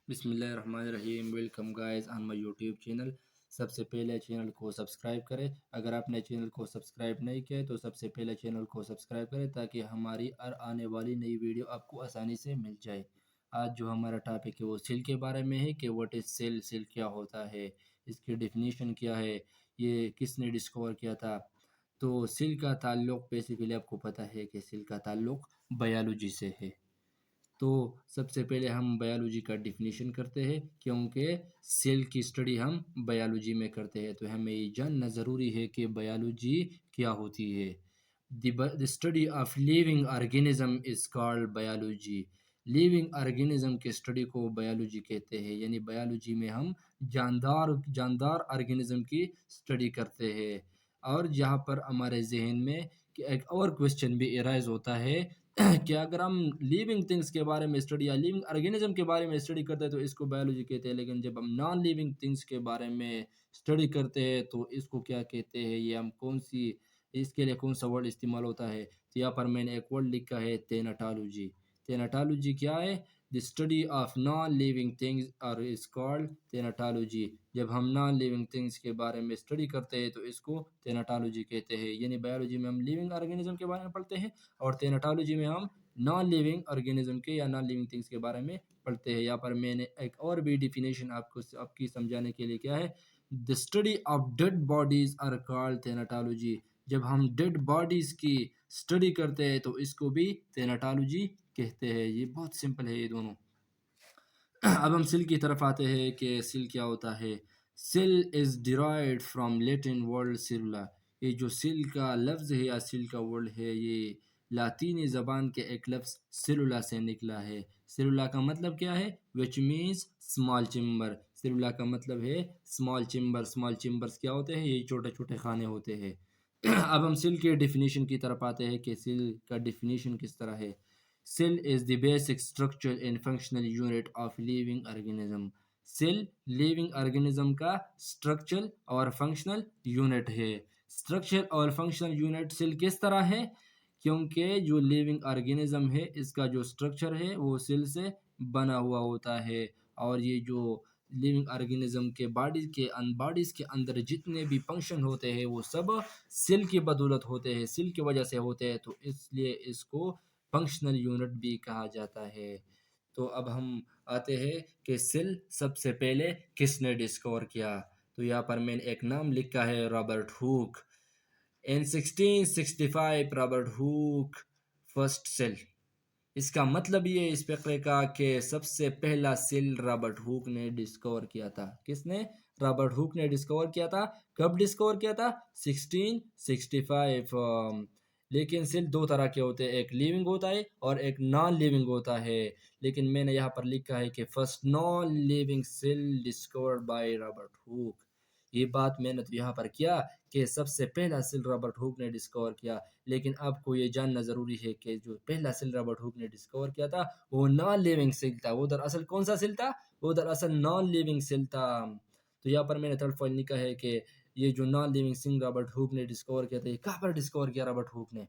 बिस्मिल्लाहिर्रहमानिर्रहीम। Welcome guys on my YouTube channel. सबसे पहले चैनल को सब्सक्राइब करें। अगर आपने चैनल को सब्सक्राइब नहीं किया तो सबसे पहले चैनल को सब्सक्राइब करें ताकि हमारी हर आने वाली नई वीडियो आपको आसानी से मिल जाए। आज जो हमारा टॉपिक है वो सेल के बारे में है कि व्हाट इज़ सेल, सेल क्या होता है, इसकी डेफिनेशन क्या है, ये किसने डिस्कवर किया था। तो सेल का ताल्लुक़ बेसिकली आपको पता है कि सेल का ताल्लुक़ बायोलॉजी से है। तो सबसे पहले हम बायोलॉजी का डेफिनेशन करते हैं क्योंकि सेल की स्टडी हम बायोलॉजी में करते हैं तो हमें ये जानना ज़रूरी है कि बायोलॉजी क्या होती है। The study of living organism is called biology. Living organism के स्टडी को बायोलॉजी कहते हैं, यानी बायोलॉजी में हम जानदार जानदार ऑर्गेनिज्म की स्टडी करते हैं। और जहाँ पर हमारे जहन में एक और क्वेश्चन भी एराइज होता है कि अगर हम लिविंग थिंग्स के बारे में स्टडी या लिविंग ऑर्गेनिज्म के बारे में स्टडी करते हैं तो इसको बायोलॉजी कहते हैं, लेकिन जब हम नॉन लिविंग थिंग्स के बारे में स्टडी करते हैं तो इसको क्या कहते हैं, ये हम कौन सी इसके लिए कौन सा वर्ड इस्तेमाल होता है। तो यहाँ पर मैंने एक वर्ड लिखा है टेनाटोलॉजी। टेनाटोलॉजी क्या है? The study of non living things और इज कॉल्ड टेनाटोलॉजी। जब हम नॉन लिविंग थिंग्स के बारे में स्टडी करते हैं तो इसको टेनाटोलॉजी कहते हैं, यानी बायोलॉजी में हम लिविंग ऑर्गेनिज्म के बारे में पढ़ते हैं और टेनाटोलॉजी में हम नॉन लिविंग ऑर्गेनिज्म के या नॉन लिविंग थिंग्स के बारे में पढ़ते हैं। यहाँ पर मैंने एक और भी डिफिनेशन आपकी समझाने के लिए क्या है, the study of dead bodies are called thanatology. जब हम डेड बॉडीज की स्टडी करते हैं तो इसको भी टेनाटोलॉजी कहते हैं। ये बहुत सिंपल है ये दोनों। अब हम सेल की तरफ आते हैं कि सेल क्या होता है। Cell is derived from Latin word cellula. ये जो सेल का लफ्ज़ है या सेल का वर्ड है ये लातीनी ज़बान के एक लफ्ज़ सेलुला से निकला है। सेलुला का मतलब क्या है? Which means small chamber. Cellula का मतलब है स्मॉल चेम्बर। स्मॉल चेम्बर्स क्या होते हैं? ये छोटे छोटे खाने होते हैं। अब हम सेल के डेफिनेशन की तरफ आते हैं कि सेल का डेफिनेशन किस तरह है। Cell is the basic structure and functional unit of living organism. Cell living organism का स्ट्रक्चर और फंक्शनल यूनिट है। स्ट्रक्चर और फंक्शनल यूनिट सेल किस तरह है? क्योंकि जो लिविंग ऑर्गेनिज्म है इसका जो स्ट्रक्चर है वो सेल से बना हुआ होता है और ये जो लिविंग ऑर्गेनिज्म के बॉडीज़ के अंदर जितने भी फंक्शन होते हैं वो सब सेल की बदौलत होते हैं, सेल की वजह से होते हैं, तो इसलिए इसको फंक्शनल यूनिट भी कहा जाता है। तो अब हम आते हैं कि सेल सबसे पहले किसने डिस्कवर किया। तो यहाँ पर मैंने एक नाम लिखा है, रॉबर्ट हुक। इन 1665 रॉबर्ट हुक फर्स्ट सेल। इसका मतलब ये इस फकरे का कि सबसे पहला सेल रॉबर्ट हुक ने डिस्कवर किया था। किसने? रॉबर्ट हुक ने डिस्कवर किया था। कब डिस्कवर किया था? 1665। लेकिन सेल दो तरह के होते हैं, एक लिविंग होता है और एक नॉन लिविंग होता है। लेकिन मैंने यहाँ पर लिखा है कि first non living cell discovered by Robert Hooke. ये बात मैंने तो यहाँ पर किया कि सबसे पहला सेल रॉबर्ट हुक ने डिस्कवर किया, लेकिन आपको ये जानना ज़रूरी है कि जो पहला सेल रॉबर्ट हुक ने डिस्कवर किया था वो नॉन लिविंग सेल था। वो दरअसल कौन सा सेल था? वो दरअसल नॉन लिविंग सेल था। तो यहाँ पर मैंने थर्ड पॉइंट लिखा है कि ये जो non living cell Robert Hooke ने डिस्कवर किया था, ये कहाँ पर डिस्कवर किया रॉबर्ट हुक ने?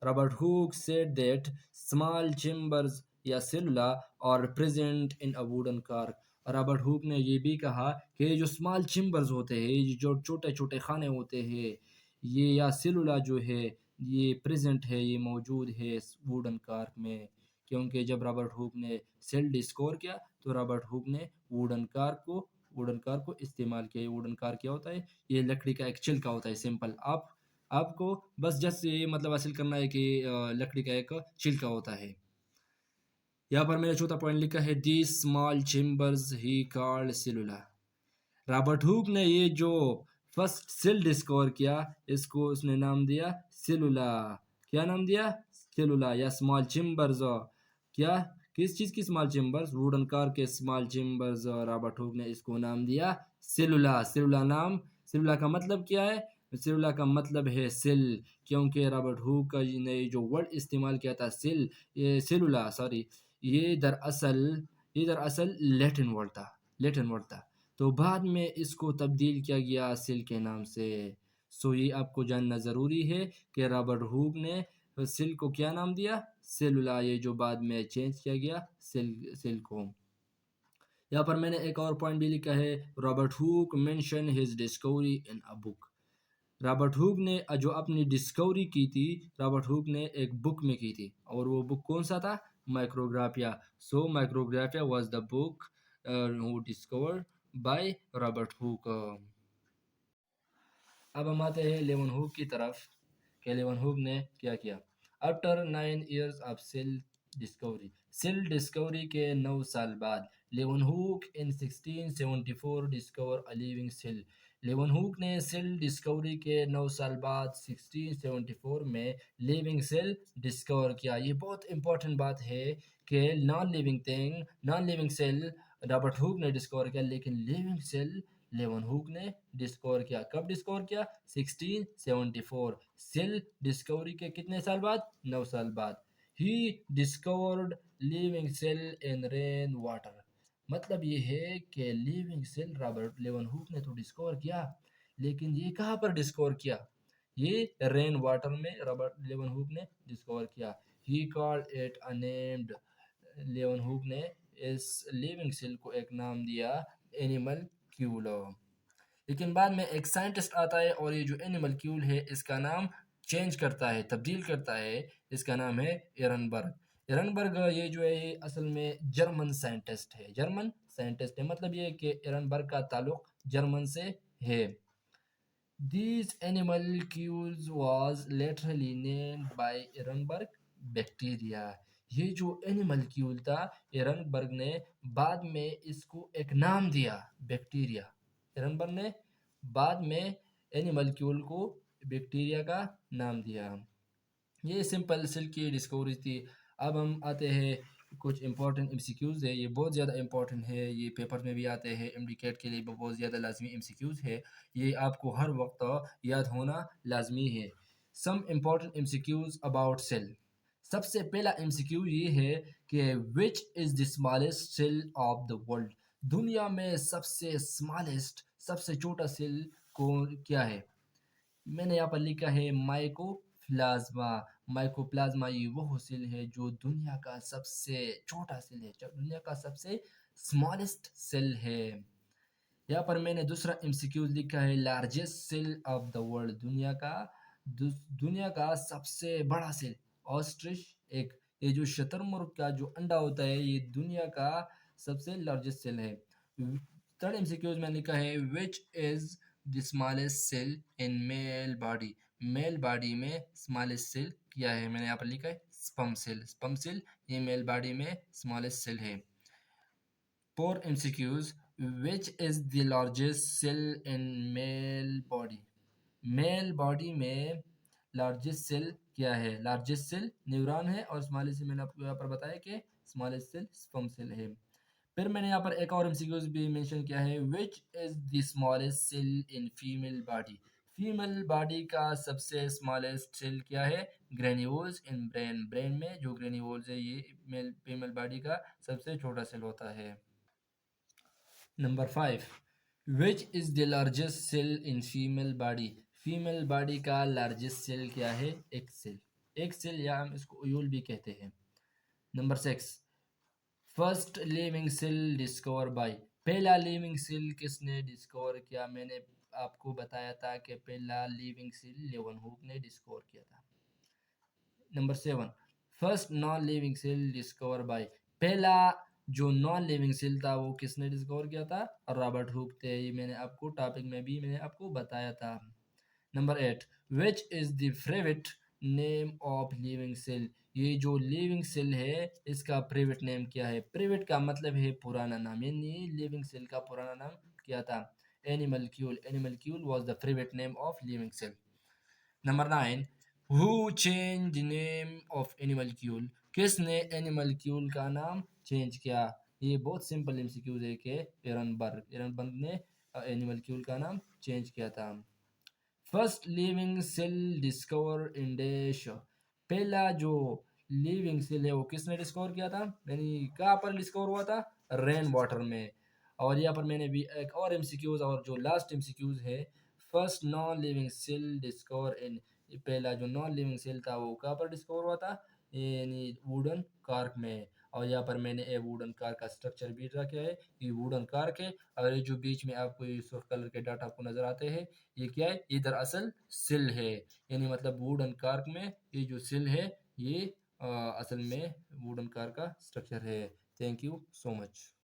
Robert Hooke said that small chambers या cellula are present in a wooden cork. Robert Hooke ने ये भी कहा कि ये जो स्मॉल चेम्बर्स होते हैं, ये जो छोटे छोटे खाने होते हैं, ये या सेलुला जो है ये प्रेजेंट है, ये मौजूद है वुडन कार्क में। क्योंकि जब रॉबर्ट हुक ने सेल डिस्कवर किया तो रॉबर्ट हुक ने वुडन कार्क को इस्तेमाल किया। वुडन कार्क क्या होता है? ये लकड़ी का एक छिलका होता है, सिंपल। आपको बस जस्ट ये मतलब हासिल करना है कि लकड़ी का एक छिलका होता है। यहाँ पर मैंने चौथा पॉइंट लिखा है, the small chambers he called cellula. Robert Hooke ने ये जो फर्स्ट सेल डिस्कवर किया इसको उसने नाम दिया सेलुला। क्या नाम दिया? सेलुला या स्मॉल चेम्बर्स। क्या? किस चीज़ की स्मॉल चेम्बर्स? वुडन कार के स्मॉल चेम्बर्स। रॉबर्ट हुक ने इसको नाम दिया सेलुला। सेलुला का मतलब क्या है? सेलुला का मतलब है सेल, क्योंकि रॉबर्ट हुक ने जो वर्ड इस्तेमाल किया था सेल, ये सेलुला सॉरी, ये दरअसल लैटिन वर्ड था। तो बाद में इसको तब्दील किया गया सेल के नाम से। सो ये आपको जानना ज़रूरी है कि रॉबर्ट हुक ने सेल को क्या नाम दिया? सेलुला। ये जो बाद में चेंज किया गया सेल को। यहाँ पर मैंने एक और पॉइंट भी लिखा है, Robert Hooke mention his discovery in a book. Robert Hooke ने जो अपनी डिस्कवरी की थी, रॉबर्ट हुक ने एक बुक में की थी, और वो बुक कौन सा था? Micrographia. So Micrographia was the book who discovered by Robert hook. अब हम आते हैं लेवन हुक की तरफ कि लेवन हुक ने क्या किया। After 9 years of cell discovery, cell discovery के 9 साल बाद, Leeuwenhoek in 1674 discover a living cell. Leeuwenhoek ने सेल डिस्कवरी के 9 साल बाद 1674 में लिविंग सेल डिस्कवर किया। ये बहुत इंपॉर्टेंट बात है कि non living thing, non living cell Robert Hooke ने डिस्कवर किया, लेकिन लिविंग सेल लेवन हुक ने डिस्कवर किया। कब डिस्कवर किया? 1674। सेल डिस्कवरी के कितने साल बाद? 9 साल बाद। He discovered living cell in rain water. मतलब ये है कि living cell Robert Leeuwenhoek ने तो डिस्कवर किया, लेकिन ये कहाँ पर डिस्कवर किया? ये रेन वाटर में रॉबर्ट लेवन हुक ने डिस्कवर किया। He called it a named, Leeuwenhoek ने इस लिविंग सेल को एक नाम दिया, एनिमल क्यूलो। लेकिन बाद में एक साइंटिस्ट आता है और ये जो एनिमल क्यूल है इसका नाम चेंज करता है, तब्दील करता है। इसका नाम है एरनबर्ग। एरनबर्ग ये जो है ये असल में जर्मन साइंटिस्ट है, जर्मन साइंटिस्ट है। मतलब ये है कि एरनबर्ग का ताल्लुक जर्मन से है। These animal cues was literally named by Ehrenberg bacteria. ये जो एनिमल क्यूल था, एरनबर्ग ने बाद में इसको एक नाम दिया, बैक्टीरिया। एरनबर्ग ने बाद में एनिमल क्यूल को बैक्टीरिया का नाम दिया। ये सिंपल सिल्क की डिस्कवरी थी। अब हम आते हैं कुछ इंपॉर्टेंट एमसीक्यूज़ है, ये बहुत ज़्यादा इंपॉर्टेंट है, ये पेपर में भी आते हैं, एमडीकेट के लिए बहुत ज़्यादा लाजमी एमसीक्यूज़ है, ये आपको हर वक्त याद होना लाजमी है। Some important MCQs about cell. सबसे पहला एमसीक्यू ये है कि which is the smallest cell of the world. दुनिया में सबसे स्मॉलेस्ट, सबसे छोटा सेल को क्या है? मैंने यहाँ पर लिखा है माइकोप्लाज्मा। माइकोप्लाज्मा ये वो सेल है जो दुनिया का सबसे छोटा सेल है, जो दुनिया का सबसे स्मॉलेस्ट सेल है। यहाँ पर मैंने दूसरा एमसीक्यू लिखा है, largest cell of the world. दुनिया का सबसे बड़ा सेल, ऑस्ट्रिच एग। ये जो शतुरमुर्ग का जो अंडा होता है, ये दुनिया का सबसे लार्जेस्ट सेल है। थर्ड एमसीक्यूज में लिखा है, which is the smallest cell in male body. Male body में स्मॉलेस्ट सेल क्या है? मैंने यहाँ पर लिखा है स्पर्म सेल। स्पर्म सेल ये मेल बॉडी में स्मॉलेस्ट सेल है। Four MCQs, which is the largest cell in male body. Male body में लार्जेस्ट सेल क्या है? लार्जेस्ट सेल न्यूरॉन है, और स्मॉलेस्ट सेल मैंने आपको यहाँ पर बताया कि स्मॉलेस्ट सेल स्पर्म सेल है। फिर मैंने यहाँ पर एक और एमसीक्यूज भी मेंशन किया है, which is the smallest cell in female body. Female body का सबसे स्मॉलेस्ट सेल क्या है? Granules in brain. ब्रेन में जो ग्रेन्यूल्स है ये मेल फीमेल बॉडी का सबसे छोटा सेल होता है। Number 5, which is the largest cell in female body. Female body का लार्जेस्ट सेल क्या है? एक सेल। एक सेल या हम इसको ओयूल भी कहते हैं। Number 6, first living cell discover by. पहला लिविंग सेल किसने डिस्कवर किया? मैंने आपको बताया था कि पहला लिविंग सेल लेवन हुक ने डिस्कवर किया था। Number 7, first non living cell discover by. पहला जो नॉन लिविंग सेल था वो किसने डिस्कवर किया था? रॉबर्ट हुक थे। ये मैंने आपको टॉपिक में भी मैंने आपको बताया था। Number 8, which is the favourite name of living cell. ये जो लिविंग सेल है इसका प्राइवेट नेम क्या है? प्राइवेट का मतलब है पुराना नाम, यानी लिविंग सेल का पुराना नाम क्या था? Animalcule. Animalcule was the private name of living cell. Number 9, who change the name of animalcule. किसने एनिमल क्यूल का नाम चेंज किया? ये बहुत सिंपल एमसीक्यूज है कि एरनबर्ग। एरनबर्ग ने एनिमल क्यूल का नाम चेंज किया था। First living cell discover in dash. पहला जो लिविंग सेल है वो किसने डिस्कवर किया था? यानी कहाँ पर डिस्कवर हुआ था? रेन वाटर में। और यहाँ पर मैंने भी एक और एमसीक्यूज, और जो लास्ट एमसीक्यूज है, first non living cell discover in. पहला जो नॉन लिविंग सेल था वो कहाँ पर डिस्कवर हुआ था? यानी वुडन कार्क में। और यहाँ पर मैंने ए वुडन कार का स्ट्रक्चर भी रखा है। ये वुडन कार के, और ये जो बीच में आपको ये सुर्ख कलर के डाट आपको नजर आते हैं, ये क्या है? ये दरअसल सिल है। यानी मतलब वुडन कार में ये जो सिल है, ये असल में वुडन कार का स्ट्रक्चर है। Thank you so much.